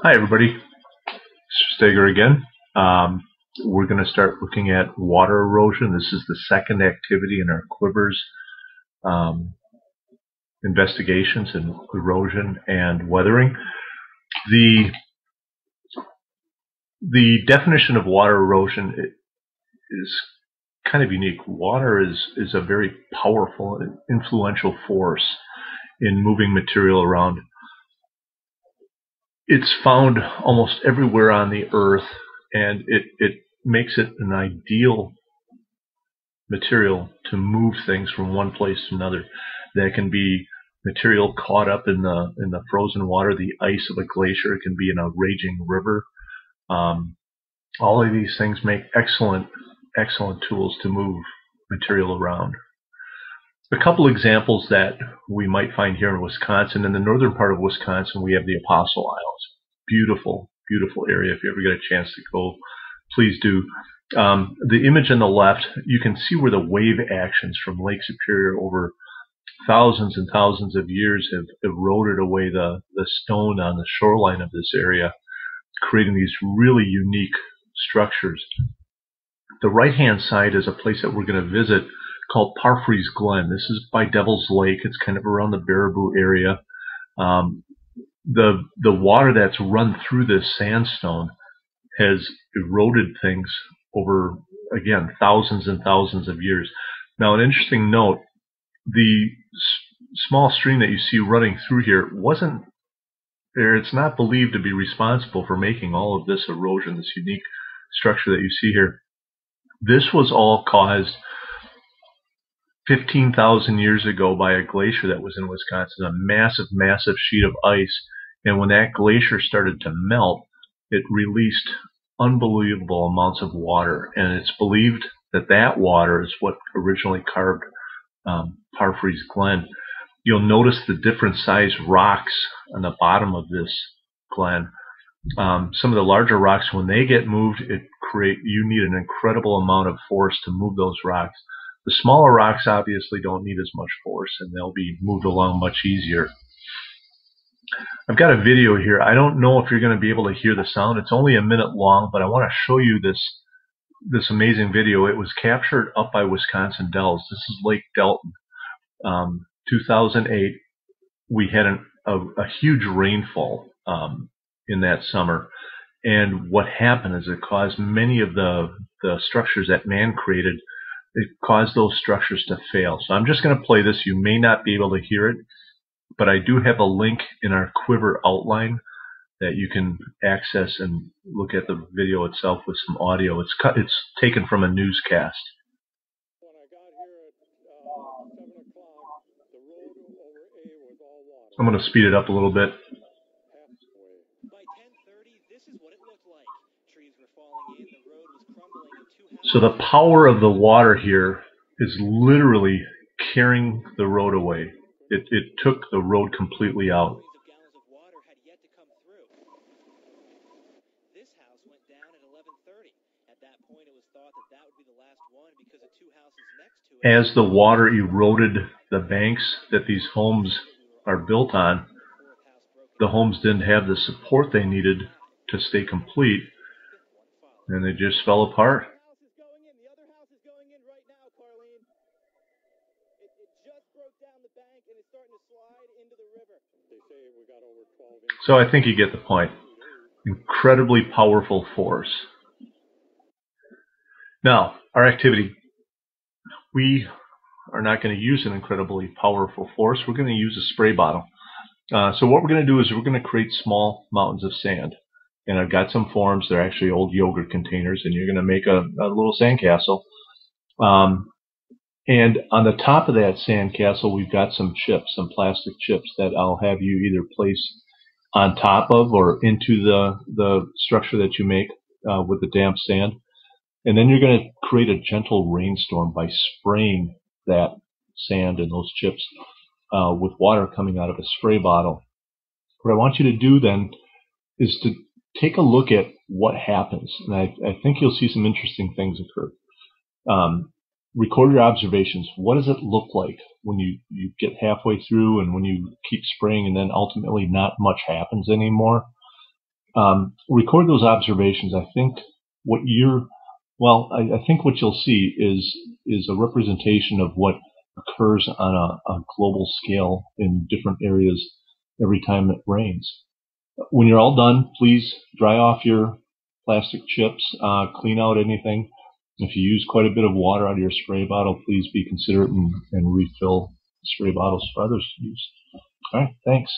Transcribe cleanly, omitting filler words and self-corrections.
Hi everybody, Steger again. We're going to start looking at water erosion. This is the second activity in our QUIVERS investigations in erosion and weathering. The definition of water erosion is kind of unique. Water is a very powerful and influential force in moving material around. It's found almost everywhere on the earth, and it makes it an ideal material to move things from one place to another. That can be material caught up in the frozen water, the ice of a glacier. It can be in a raging river. All of these things make excellent tools to move material around. A couple examples that we might find here in Wisconsin. In the northern part of Wisconsin, we have the Apostle Isles. Beautiful, beautiful area. If you ever get a chance to go, please do. The image on the left, you can see where the wave actions from Lake Superior over thousands and thousands of years have eroded away the stone on the shoreline of this area, creating these really unique structures. The right-hand side is a place that we're going to visit called Parfrey's Glen. This is by Devil's Lake. It's kind of around the Baraboo area. The water that's run through this sandstone has eroded things over, again, thousands and thousands of years. Now, an interesting note, the small stream that you see running through here it's not believed to be responsible for making all of this erosion, this unique structure that you see here. This was all caused 15,000 years ago by a glacier that was in Wisconsin, a massive, massive sheet of ice. And when that glacier started to melt, it released unbelievable amounts of water. And it's believed that that water is what originally carved Parfrey's Glen. You'll notice the different size rocks on the bottom of this glen. Some of the larger rocks, when they get moved, you need an incredible amount of force to move those rocks. The smaller rocks obviously don't need as much force, and they'll be moved along much easier. I've got a video here. I don't know if you're going to be able to hear the sound. It's only a minute long, but I want to show you this amazing video. It was captured up by Wisconsin Dells. This is Lake Delton. 2008, we had a huge rainfall in that summer. And what happened is it caused many of the structures that man created, it caused those structures to fail. So I'm just going to play this. You may not be able to hear it, but I do have a link in our QUIVER outline that you can access and look at the video itself with some audio. It's taken from a newscast. When I got here at 7 o'clock, the road over A was all water. I'm going to speed it up a little bit. By 10:30, this is what it looked like. Trees were falling in, the road was crumbling, and two houses. So the power of the water here is literally carrying the road away. It took the road completely out. Millions of gallons of water had yet to come through. This house went down at 11:30. At that point, it was thought that would be the last one because the two houses next to it. As the water eroded the banks that these homes are built on, the homes didn't have the support they needed to stay complete, and they just fell apart. The other house is going in right now, Carlene. It just broke down the bank and it's starting to slide into the river. They say we got over 12 inches. So I think you get the point. Incredibly powerful force. Now, our activity. We are not going to use an incredibly powerful force. We're going to use a spray bottle. So what we're going to do is we're going to create small mountains of sand. And I've got some forms. They're actually old yogurt containers. And you're going to make a little sandcastle. And on the top of that sandcastle, we've got some chips, some plastic chips that I'll have you either place on top of or into the structure that you make with the damp sand. And then you're going to create a gentle rainstorm by spraying that sand and those chips with water coming out of a spray bottle. What I want you to do then is to take a look at what happens. And I think you'll see some interesting things occur. Record your observations. What does it look like when you get halfway through and when you keep spraying and then ultimately not much happens anymore? record those observations. I think what I think what you'll see is a representation of what occurs on a global scale in different areas every time it rains. When you're all done, please dry off your plastic chips, clean out anything. If you use quite a bit of water out of your spray bottle, please be considerate and refill spray bottles for others to use. All right, thanks.